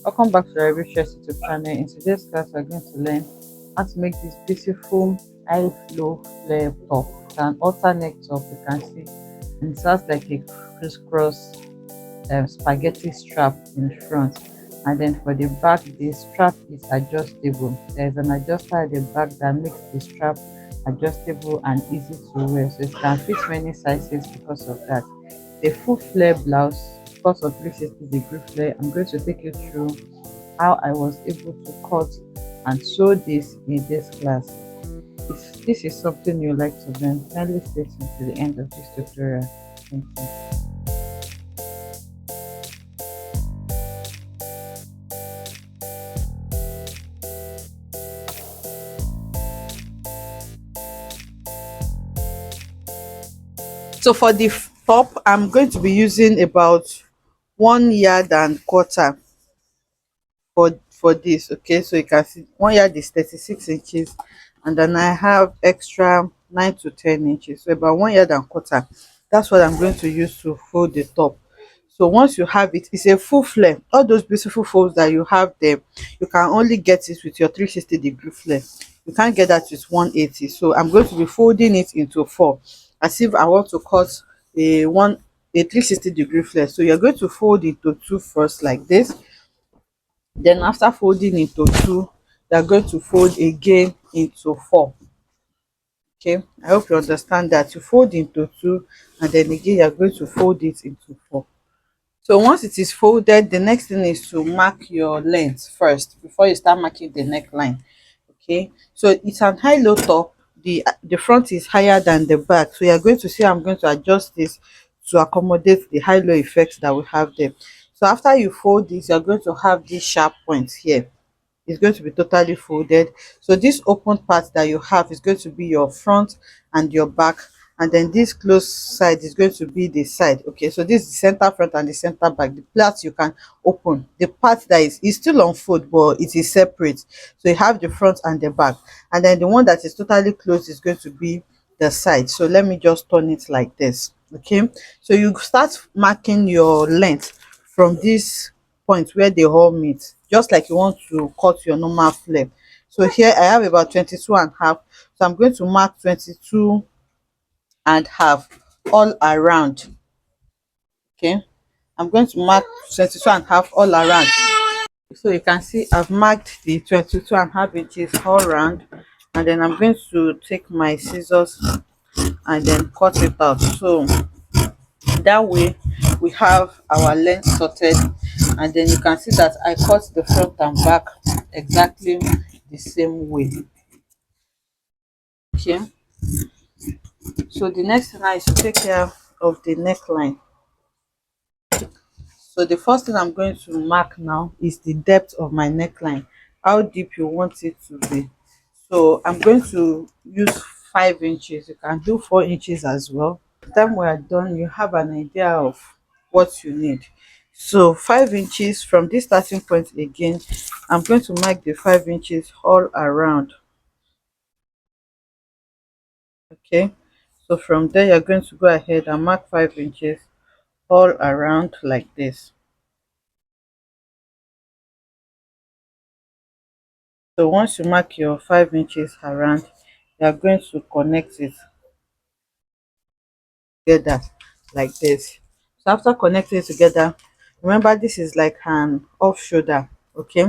Welcome back to the Revolution YouTube channel. In today's class, we're going to learn how to make this beautiful high flow flare top. It's an alternate top, you can see, and it has like a crisscross spaghetti strap in front, and then for the back the strap is adjustable. There's an adjuster at the back that makes the strap adjustable and easy to wear, so it can fit many sizes. Because of that, the full flare blouse, because of 360-degree flare, I'm going to take you through how I was able to cut and sew this in this class. If this is something you like to learn, kindly stay tuned to the end of this tutorial. Thank you. So for the top, I'm going to be using about 1 yard and quarter for this. Okay, so you can see 1 yard is 36 inches, and then I have extra 9 to 10 inches, so about 1 yard and quarter. That's what I'm going to use to fold the top. So once you have it, it's a full flare. All those beautiful folds that you have there, you can only get it with your 360-degree flare. You can't get that with 180. So I'm going to be folding it into four, as if I want to cut a 360-degree flare. So you're going to fold it to two first, like this. Then after folding into two, you're going to fold again into four. Okay, I hope you understand that. You fold into two, and then again you're going to fold it into four. So once it is folded, the next thing is to mark your length first before you start marking the neckline. Okay, so it's an high-low top. The front is higher than the back, so you're going to see I'm going to adjust this to accommodate the high-low effect that we have there. So after you fold this, you're going to have these sharp points here. It's going to be totally folded. So this open part that you have is going to be your front and your back, and then this closed side is going to be the side. Okay, so this is the center front and the center back. The parts you can open, the part that is still on fold but it is separate, so you have the front and the back, and then the one that is totally closed is going to be the side. So let me just turn it like this. Okay, so you start marking your length from this point where they all meet, just like you want to cut your normal flare. So here I have about 22 and a half, so I'm going to mark 22 and half all around. Okay, I'm going to mark 22 and half all around. So you can see I've marked the 22 and half inches all around, and then I'm going to take my scissors and then cut it out. So that way we have our length sorted, and then you can see that I cut the front and back exactly the same way. Okay, so the next thing now is to take care of the neckline. So the first thing I'm going to mark now is the depth of my neckline, how deep you want it to be. So I'm going to use 5 inches. You can do 4 inches as well. By the time we are done, you have an idea of what you need. So 5 inches from this starting point. Again, I'm going to mark the 5 inches all around. Okay, so from there you're going to go ahead and mark 5 inches all around like this. So once you mark your 5 inches around, you are going to connect it together like this. So after connecting it together, remember this is like an off shoulder. Okay,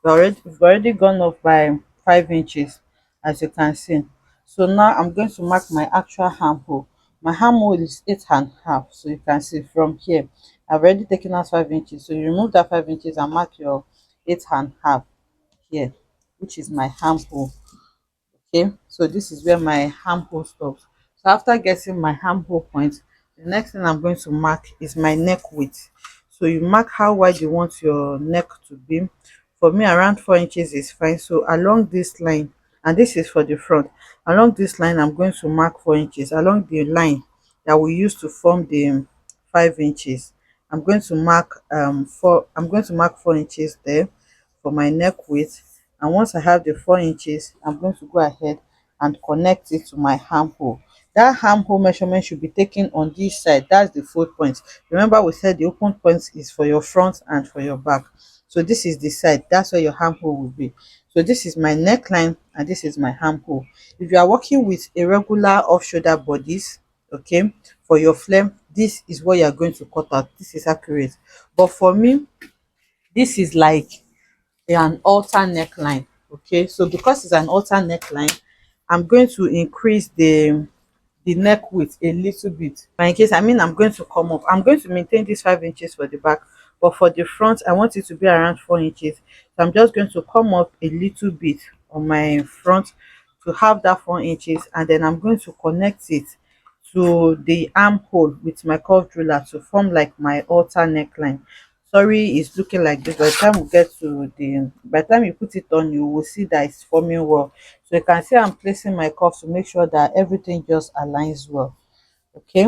we've already gone off by 5 inches, as you can see. So now I'm going to mark my actual armhole. My armhole is 8.5, so you can see from here I've already taken out 5 inches. So you remove that 5 inches and mark your 8.5 here, which is my armhole. Okay, so this is where my armhole stops. So after getting my armhole point, the next thing I'm going to mark is my neck width. So you mark how wide you want your neck to be. For me, around 4 inches is fine. So along this line, and this is for the front, along this line I'm going to mark 4 inches. Along the line that we use to form the 5 inches, I'm going to mark 4 inches there for my neck width. And once I have the 4 inches, I'm going to go ahead and connect it to my armhole. That armhole measurement should be taken on this side. That's the fold point. Remember we said the open point is for your front and for your back. So this is the side, that's where your armhole will be. So this is my neckline and this is my armhole. If you are working with a regular off shoulder bodice, okay, for your flare, this is what you are going to cut out. This is accurate. But for me, this is like an alter neckline. Okay, so because it's an alter neckline, I'm going to increase the neck width a little bit. But in case, I mean, I'm going to come up, I'm going to maintain this 5 inches for the back, but for the front I want it to be around 4 inches. So I'm just going to come up a little bit on my front to have that 4 inches, and then I'm going to connect it to the armhole with my curved ruler to form like my alter neckline. Sorry, it's looking like this. By the time we get to the, by the time you put it on, you will see that it's forming well. So you can see I'm placing my cuff to make sure that everything just aligns well. Okay,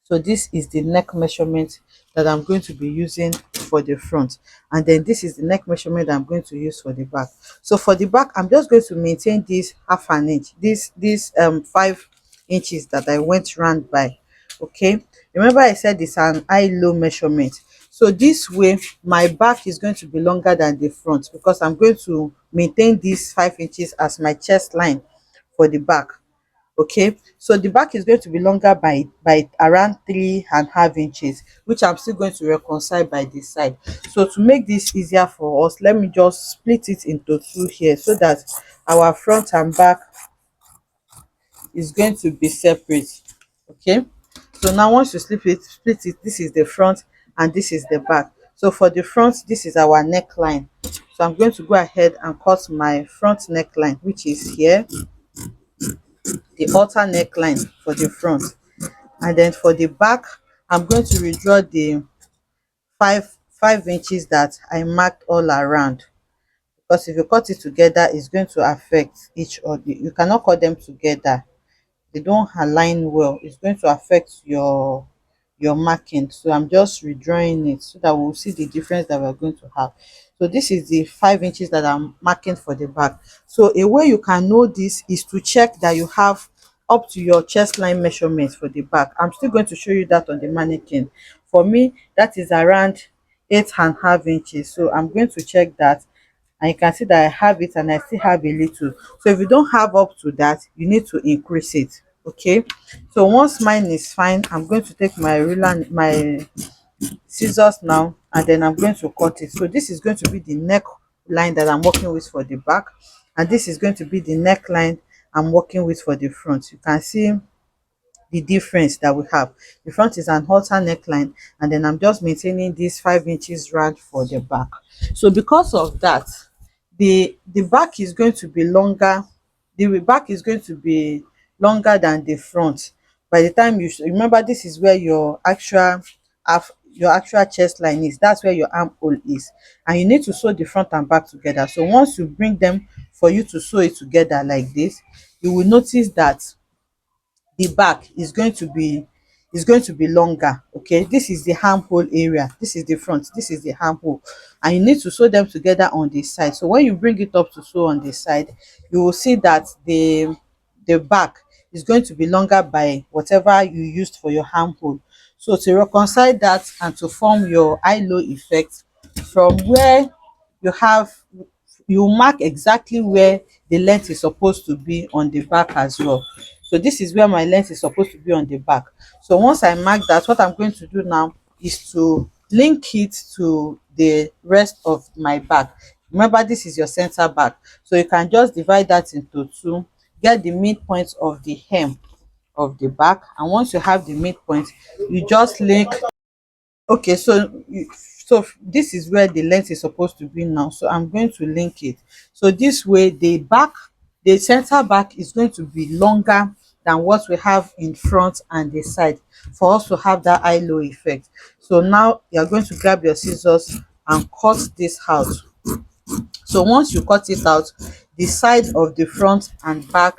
so this is the neck measurement that I'm going to be using for the front, and then this is the neck measurement that I'm going to use for the back. So for the back, I'm just going to maintain this half an inch, this 5 inches that I went round by. Okay, remember I said it's an high low measurement. So this way my back is going to be longer than the front because I'm going to maintain this 5 inches as my chest line for the back. Okay, so the back is going to be longer by around 3.5 inches, which I'm still going to reconcile by this side. So to make this easier for us, let me just split it into two here so that our front and back is going to be separate. Okay, so now once you split it, this is the front and this is the back. So for the front, this is our neckline. So I'm going to go ahead and cut my front neckline, which is here, the alter neckline for the front. And then for the back, I'm going to redraw the five inches that I marked all around, because if you cut it together, it's going to affect each other. You cannot cut them together, they don't align well. It's going to affect your marking. So I'm just redrawing it so that we'll see the difference that we're going to have. So this is the 5 inches that I'm marking for the back. So a way you can know this is to check that you have up to your chest line measurement for the back. I'm still going to show you that on the mannequin. For me, that is around 8.5 inches. So I'm going to check that, and you can see that I have it and I still have a little. So if you don't have up to that, you need to increase it. Okay, so once mine is fine, I'm going to take my ruler, my scissors now, and then I'm going to cut it. So this is going to be the neck line that I'm working with for the back, and this is going to be the neckline I'm working with for the front. You can see the difference that we have. The front is an halter neckline, and then I'm just maintaining this 5 inches round for the back. So because of that, the back is going to be longer, the back is going to be longer than the front. By the time you remember, this is where your actual chest line is, that's where your armhole is, and you need to sew the front and back together. So once you bring them for you to sew it together like this, you will notice that the back is going to be longer. Okay, this is the armhole area, this is the front, this is the armhole, and you need to sew them together on this side. So when you bring it up to sew on this side, you will see that the back is going to be longer by whatever you used for your armhole. So to reconcile that and to form your high low effect, from where you have, you mark exactly where the length is supposed to be on the back as well. So this is where my length is supposed to be on the back. So once I mark that, what I'm going to do now is to link it to the rest of my back. Remember, this is your center back, so you can just divide that into two, get the midpoint of the hem of the back, and once you have the midpoint, you just link. Okay, so this is where the length is supposed to be now, so I'm going to link it. So this way the center back is going to be longer than what we have in front and the side, for us to have that high low effect. So now you're going to grab your scissors and cut this out. So once you cut it out, the side of the front and back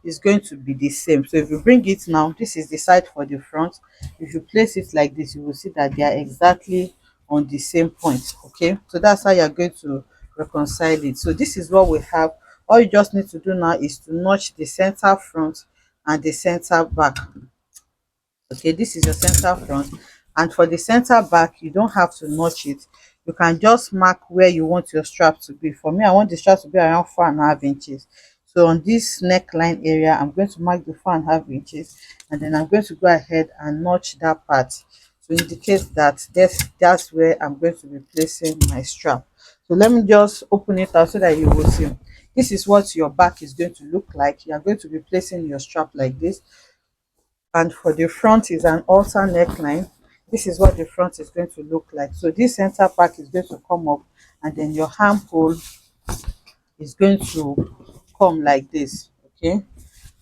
is going to be the same. So if you bring it now, this is the side for the front. If you place it like this, you will see that they are exactly on the same point. Okay, so that's how you're going to reconcile it. So this is what we have. All you just need to do now is to notch the center front and the center back. Okay, this is your center front, and for the center back, you don't have to notch it. you can just mark where you want your strap to be. For me, I want the strap to be around 4.5 inches. So on this neckline area, I'm going to mark the 4.5 inches, and then I'm going to go ahead and notch that part to indicate that that's where I'm going to be placing my strap. So let me just open it out so that you will see. This is what your back is going to look like. You are going to be placing your strap like this, and for the front is an alter neckline. This is what the front is going to look like. So this center part is going to come up, and then your armhole is going to come like this. Okay,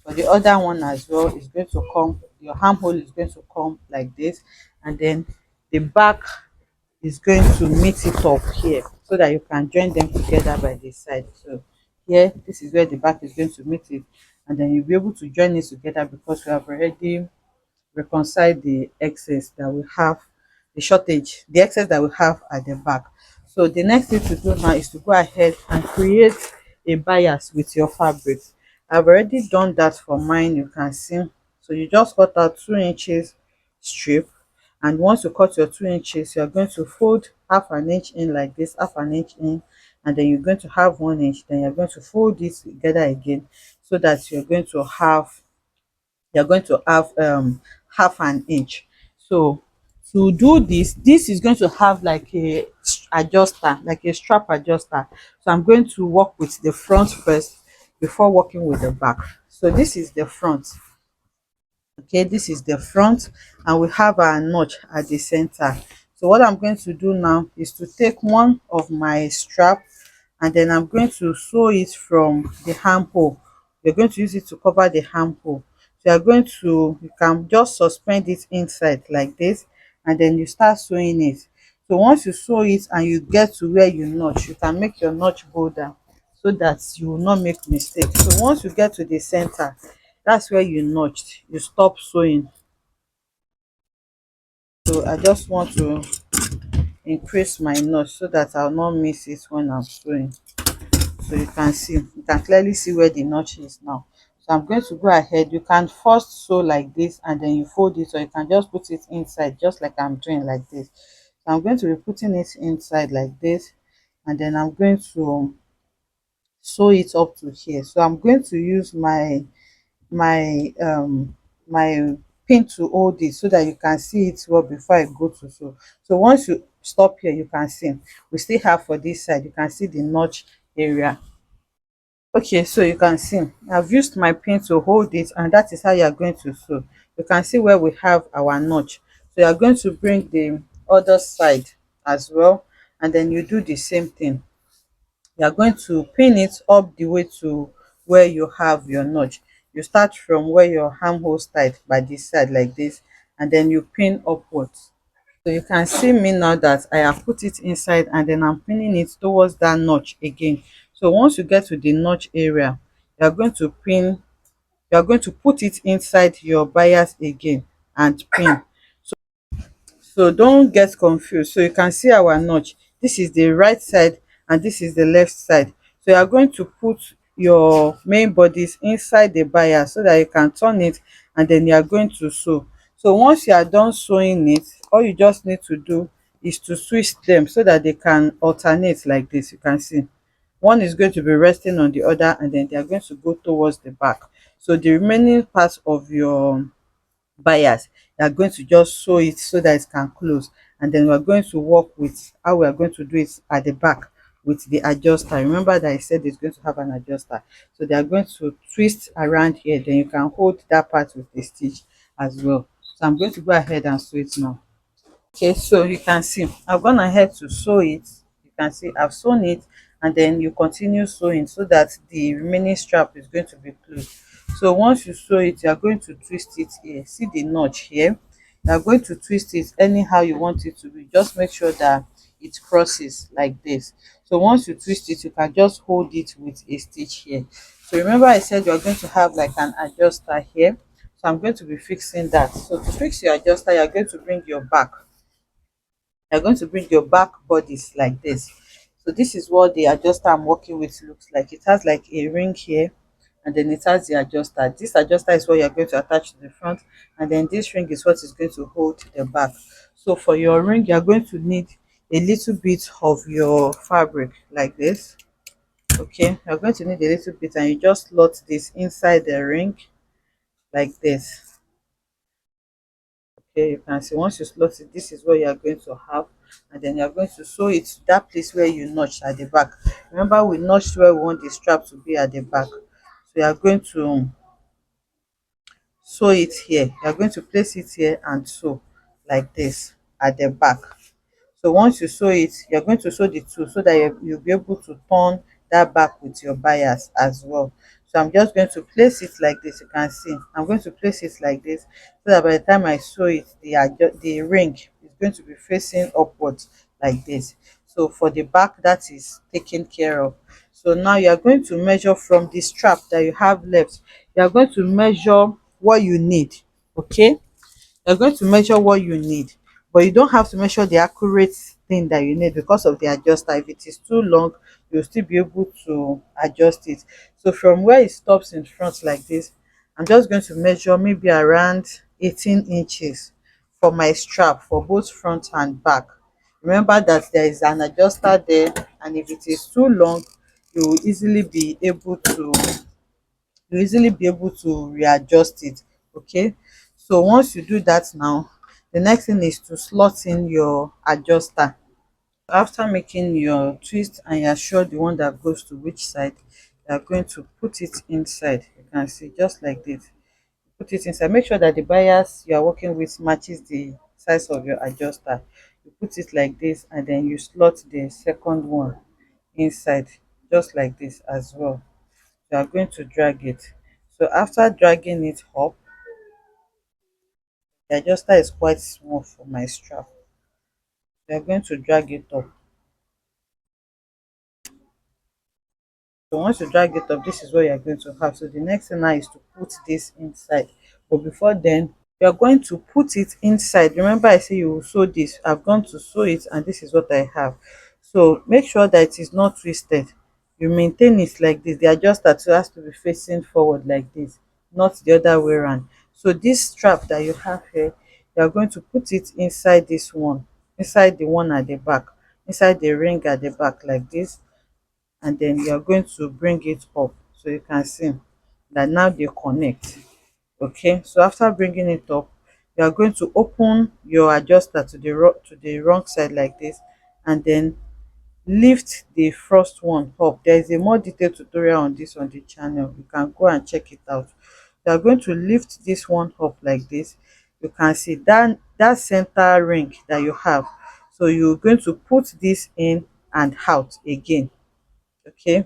for the other one as well, is going to come, your armhole is going to come like this, and then the back is going to meet it up here so that you can join them together by the side. So here, this is where the back is going to meet it, and then you'll be able to join it together because we have already reconcile the excess that we have, the shortage, the excess that we have at the back. So the next thing to do now is to go ahead and create a bias with your fabric. I've already done that for mine, you can see. So you just cut out 2 inches strip, and once you cut your 2 inches, you're going to fold half an inch in like this, half an inch in, and then you're going to have 1 inch, then you're going to fold this together again, so that you're going to have half an inch. So to do this, this is going to have like a adjuster, like a strap adjuster. So I'm going to work with the front first before working with the back. So this is the front. Okay, this is the front, and we have our notch at the center. So what I'm going to do now is to take one of my strap, and then I'm going to sew it from the armhole. You're going to use it to cover the armhole. So you're going to, you can just suspend it inside like this, and then you start sewing it. So once you sew it and you get to where you notch, you can make your notch go down so that you will not make mistake. So once you get to the center, that's where you notched, you stop sewing. So I just want to increase my notch so that I'll not miss it when I'm sewing. So you can see, you can clearly see where the notch is now. So I'm going to go ahead, you can first sew like this and then you fold it, or you can just put it inside just like I'm doing like this. So I'm going to be putting it inside like this, and then I'm going to sew it up to here. So I'm going to use my my pin to hold it so that you can see it well before I go to sew. So once you stop here, you can see we still have for this side, you can see the notch area. Okay, so you can see I've used my pin to hold it, and that is how you are going to sew. You can see where we have our notch. So you are going to bring the other side as well, and then you do the same thing. You are going to pin it up the way to where you have your notch. You start from where your armhole start by this side like this, and then you pin upwards. So you can see me now that I have put it inside, and then I'm pinning it towards that notch again. So once you get to the notch area, you are going to pin, you are going to put it inside your bias again and pin. So don't get confused. So you can see our notch, this is the right side and this is the left side. So you are going to put your main bodice inside the bias so that you can turn it, and then you are going to sew. So once you are done sewing it, all you just need to do is to twist them so that they can alternate like this. You can see one is going to be resting on the other, and then they are going to go towards the back. So the remaining part of your bias, you are going to just sew it so that it can close, and then we're going to work with how we are going to do it at the back with the adjuster. Remember that I said it's going to have an adjuster. So they are going to twist around here, then you can hold that part with the stitch as well. So I'm going to go ahead and sew it now. Okay, so you can see I've gone ahead to sew it. You can see I've sewn it, and then you continue sewing so that the remaining strap is going to be closed. So once you sew it, you are going to twist it here. See the notch here? You are going to twist it anyhow you want it to be. Just make sure that it crosses like this. So once you twist it, you can just hold it with a stitch here. So remember I said you are going to have like an adjuster here. So I'm going to be fixing that. So to fix your adjuster, you are going to bring your back, you're going to bring your back bodice like this. So this is what the adjuster I'm working with looks like. It has like a ring here, and then it has the adjuster. This adjuster is what you're going to attach to the front, and then this ring is what is going to hold the back. So for your ring, you're going to need a little bit of your fabric like this. Okay, you're going to need a little bit, and you just slot this inside the ring like this. Okay, you can see once you slot it, this is what you are going to have, and then you're going to sew it to that place where you notched at the back. Remember, we notched where we want the strap to be at the back, so you are going to sew it here. You are going to place it here and sew like this at the back. So once you sew it, you're going to sew the two so that you'll be able to turn that back with your bias as well. So I'm just going to place it like this. You can see I'm going to place it like this so that by the time I sew it, the ring is going to be facing upwards like this. So for the back, that is taken care of. So now you are going to measure from the strap that you have left. You are going to measure what you need. Okay, you're going to measure what you need, but you don't have to measure the accurate thing that you need because of the adjuster. If it is too long, you'll still be able to adjust it. So from where it stops in front like this, I'm just going to measure maybe around 18 inches for my strap for both front and back. Remember that there is an adjuster there, and if it is too long, you will easily be able to readjust it. Okay, so once you do that, now the next thing is to slot in your adjuster. After making your twist and you're sure the one that goes to which side, you're going to put it inside. You can see just like this. Put it inside. Make sure that the bias you are working with matches the size of your adjuster. You put it like this, and then you slot the second one inside just like this as well. You are going to drag it. So after dragging it up, the adjuster is quite small for my strap. You are going to drag it up. So once you drag it up, this is what you are going to have. So the next thing now is to put this inside. But before then, you are going to put it inside. Remember, I say you will sew this. I've gone to sew it, and this is what I have. So make sure that it is not twisted. You maintain it like this. The adjuster too has to be facing forward like this, not the other way around. So this strap that you have here, you are going to put it inside this one, inside the one at the back, inside the ring at the back like this, and then you are going to bring it up so you can see that now they connect. Okay, so after bringing it up, you are going to open your adjuster to the wrong side like this, and then lift the first one up. There is a more detailed tutorial on this on the channel. You can go and check it out. You are going to lift this one up like this. You can see that center ring that you have. So you're going to put this in and out again. Okay,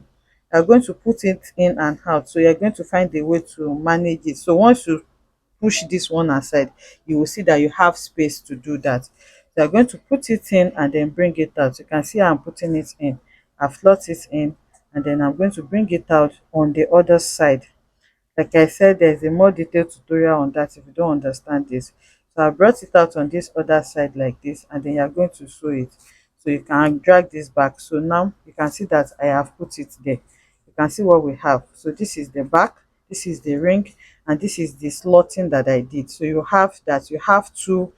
you're going to put it in and out, so you're going to find a way to manage it. So once you push this one aside, you will see that you have space to do that. So you're going to put it in and then bring it out. You can see I'm putting it in. I've slot it in, and then I'm going to bring it out on the other side. Like I said, there's a more detailed tutorial on that if you don't understand this. So I brought it out on this other side like this, and then you're going to sew it. So you can drag this back. So now you can see that I have put it there. You can see what we have. So this is the back, this is the ring, and this is the slotting that I did. So you have that, you have two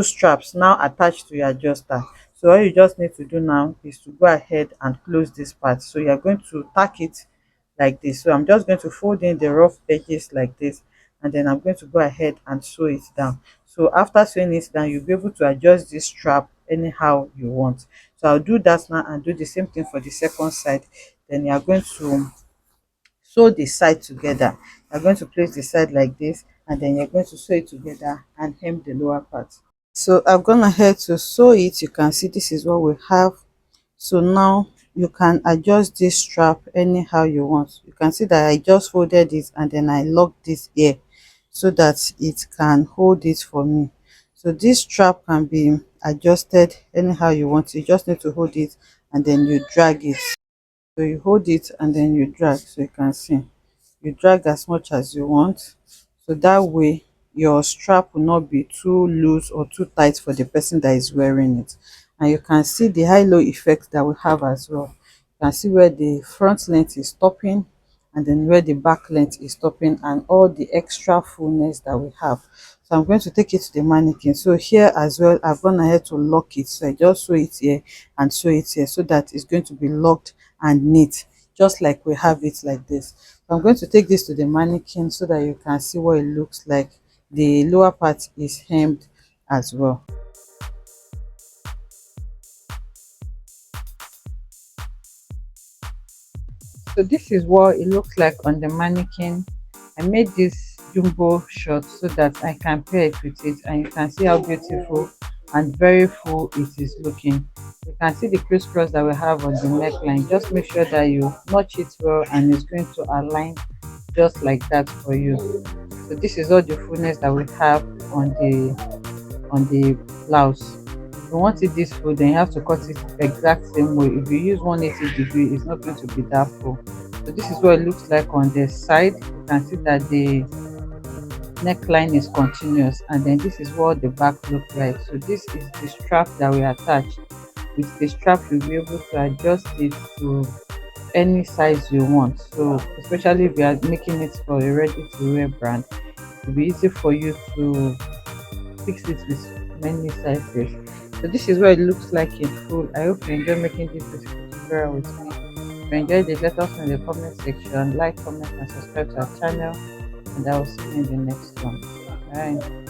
straps now attached to your adjuster. So all you just need to do now is to go ahead and close this part. So you're going to tack it like this. So I'm just going to fold in the rough edges like this, and then I'm going to go ahead and sew it down. So after sewing it down, you'll be able to adjust this strap anyhow you want. So I'll do that now and do the same thing for the second side. Then you're going to sew the side together. You're going to place the side like this, and then you're going to sew it together and hem the lower part. So I've gone ahead to sew it. You can see this is what we have. So now you can adjust this strap anyhow you want. You can see that I just folded it and then I locked this here so that it can hold it for me. So this strap can be adjusted anyhow you want. You just need to hold it and then you drag it. So you hold it and then you drag, so you can see you drag as much as you want, so that way your strap will not be too loose or too tight for the person that is wearing it. And you can see the high-low effect that we have as well. You can see where the front length is stopping, and then where the back length is stopping, and all the extra fullness that we have. So I'm going to take it to the mannequin. So here as well, I've gone ahead to lock it. So I just sew it here and sew it here so that it's going to be locked and neat, just like we have it like this. So I'm going to take this to the mannequin so that you can see what it looks like. The lower part is hemmed as well. So this is what it looks like on the mannequin. I made this jumbo shot so that I can pair it with it, and you can see how beautiful and very full it is looking. You can see the crisscross that we have on the neckline. Just make sure that you notch it well and it's going to align just like that for you. So this is all the fullness that we have on the blouse. If you want it this full, then you have to cut it exact same way. If you use 180-degree, it's not going to be that full. So this is what it looks like on the side. You can see that the neckline is continuous, and then this is what the back looks like. So this is the strap that we attach. With the strap, you'll be able to adjust it to any size you want. So especially if you are making it for a ready to wear brand, it will be easy for you to fix it with many sizes. So this is what it looks like in full. I hope you enjoy making this tutorial with me. If you enjoyed it, let us know in the comment section. Like, comment, and subscribe to our channel. And I will see you in the next one. Bye.